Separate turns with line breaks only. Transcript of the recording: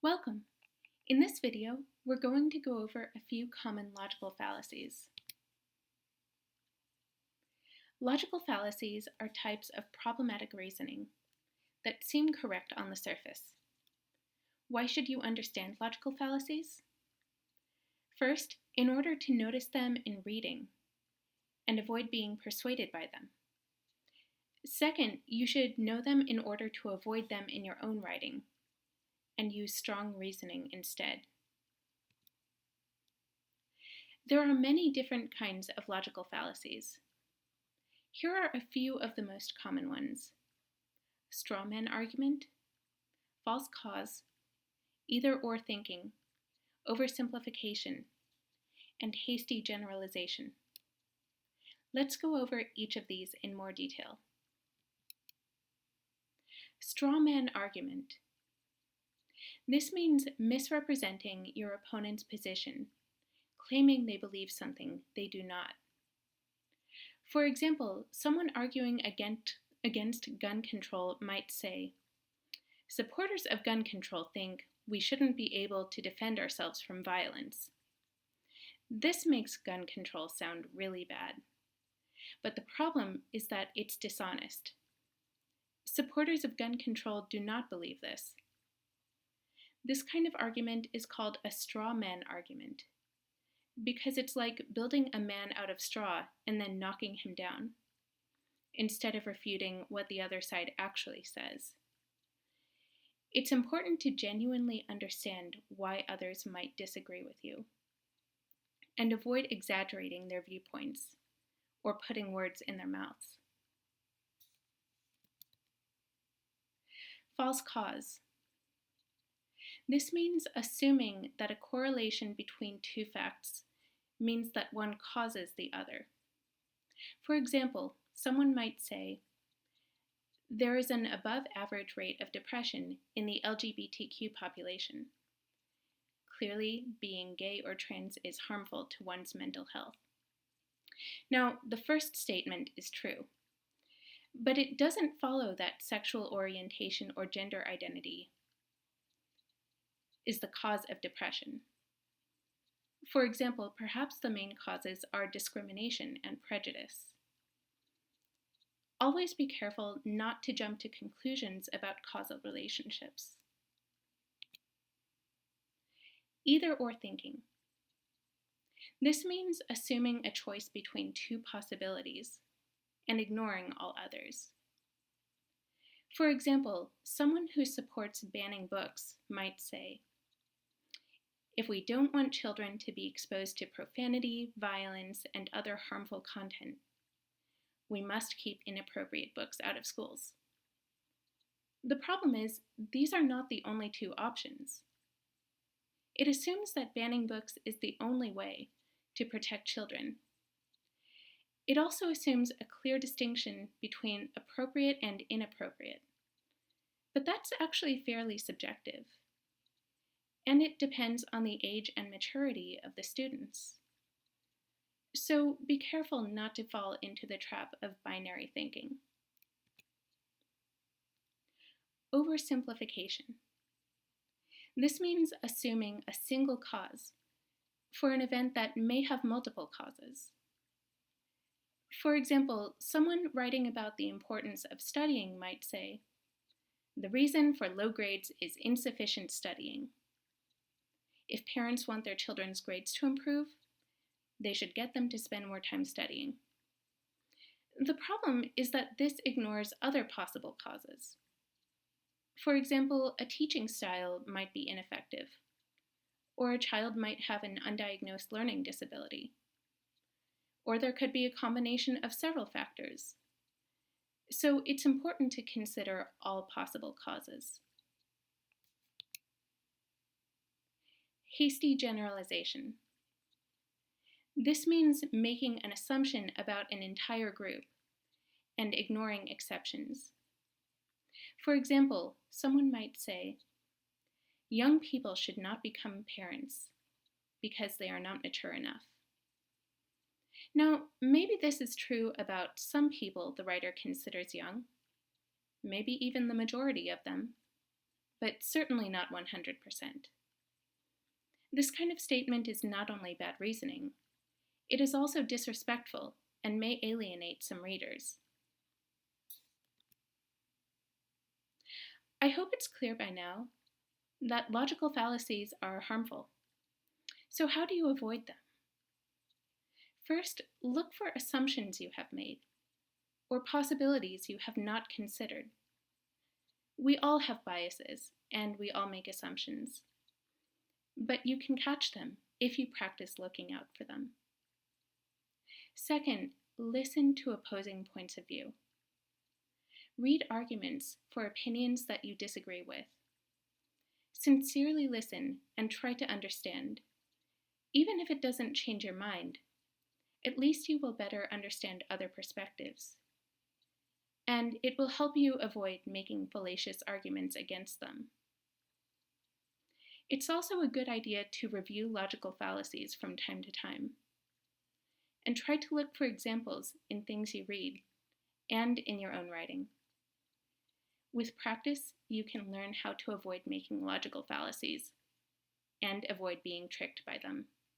Welcome! In this video, we're going to go over a few common logical fallacies. Logical fallacies are types of problematic reasoning that seem correct on the surface. Why should you understand logical fallacies? First, in order to notice them in reading and avoid being persuaded by them. Second, you should know them in order to avoid them in your own writing and use strong reasoning instead. There are many different kinds of logical fallacies. Here are a few of the most common ones: straw man argument, false cause, either-or thinking, oversimplification, and hasty generalization. Let's go over each of these in more detail. Straw man argument. This means misrepresenting your opponent's position, claiming they believe something they do not. For example, someone arguing against gun control might say, "Supporters of gun control think we shouldn't be able to defend ourselves from violence." This makes gun control sound really bad. But the problem is that it's dishonest. Supporters of gun control do not believe this. This kind of argument is called a straw man argument, because it's like building a man out of straw and then knocking him down, instead of refuting what the other side actually says. It's important to genuinely understand why others might disagree with you, and avoid exaggerating their viewpoints or putting words in their mouths. False cause. This means assuming that a correlation between two facts means that one causes the other. For example, someone might say, "There is an above-average rate of depression in the LGBTQ population." Clearly, being gay or trans is harmful to one's mental health. Now, the first statement is true, but it doesn't follow that sexual orientation or gender identity is the cause of depression. For example, perhaps the main causes are discrimination and prejudice. Always be careful not to jump to conclusions about causal relationships. Either-or thinking. This means assuming a choice between two possibilities and ignoring all others. For example, someone who supports banning books might say, "If we don't want children to be exposed to profanity, violence, and other harmful content, we must keep inappropriate books out of schools." The problem is, these are not the only two options. It assumes that banning books is the only way to protect children. It also assumes a clear distinction between appropriate and inappropriate. But that's actually fairly subjective. And it depends on the age and maturity of the students. So be careful not to fall into the trap of binary thinking. Oversimplification. This means assuming a single cause for an event that may have multiple causes. For example, someone writing about the importance of studying might say, "The reason for low grades is insufficient studying. If parents want their children's grades to improve, they should get them to spend more time studying." The problem is that this ignores other possible causes. For example, a teaching style might be ineffective, or a child might have an undiagnosed learning disability, or there could be a combination of several factors. So it's important to consider all possible causes. Hasty generalization. This means making an assumption about an entire group and ignoring exceptions. For example, someone might say, "Young people should not become parents because they are not mature enough." Now, maybe this is true about some people the writer considers young, maybe even the majority of them, but certainly not 100%. This kind of statement is not only bad reasoning, it is also disrespectful and may alienate some readers. I hope it's clear by now that logical fallacies are harmful. So how do you avoid them? First, look for assumptions you have made, or possibilities you have not considered. We all have biases, and we all make assumptions. But you can catch them if you practice looking out for them. Second, listen to opposing points of view. Read arguments for opinions that you disagree with. Sincerely listen and try to understand. Even if it doesn't change your mind, at least you will better understand other perspectives. And it will help you avoid making fallacious arguments against them. It's also a good idea to review logical fallacies from time to time, and try to look for examples in things you read and in your own writing. With practice, you can learn how to avoid making logical fallacies and avoid being tricked by them.